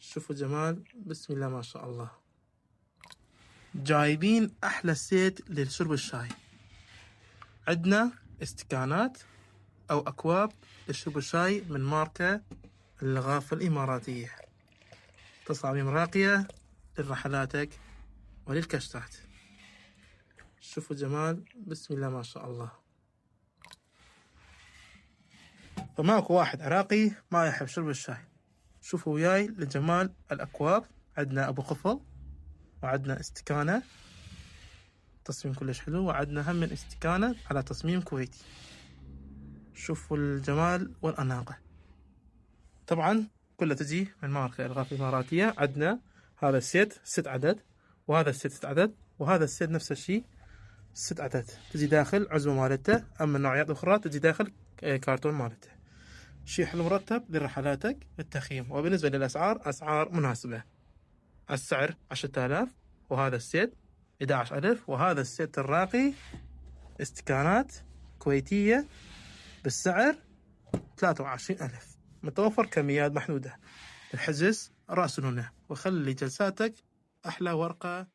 شوفوا جمال، بسم الله ما شاء الله. جايبين أحلى سيت لشرب الشاي. عندنا استكانات أو أكواب لشرب الشاي من ماركة الغافة الإماراتية، تصاميم راقية لرحلاتك وللكشتات. شوفوا جمال، بسم الله ما شاء الله. فماكو واحد عراقي ما يحب شرب الشاي. شوفوا وياي لجمال الأكواب. عندنا أبو قفل، وعندنا استكانة تصميم كلش حلو، وعندنا هم من استكانة على تصميم كويتي. شوفوا الجمال والأناقة. طبعا كلها تجي من ماركة الغاف الإماراتية. عندنا هذا السيت 6 عدد، وهذا السيت 6 عدد، وهذا السيت نفس الشيء 6 عدد. تجي داخل عزوة مالته. أما النوعيات الأخرى تجي داخل كارتون مالته. شيء حلو مرتب لرحلاتك للتخييم. وبالنسبة للأسعار، أسعار مناسبة. السعر 10,000، وهذا السيت 11,000، وهذا السيت الراقي استكانات كويتية بالسعر 23,000. متوفر كميات محدودة. الحجز راسلونا وخلي جلساتك أحلى ورقة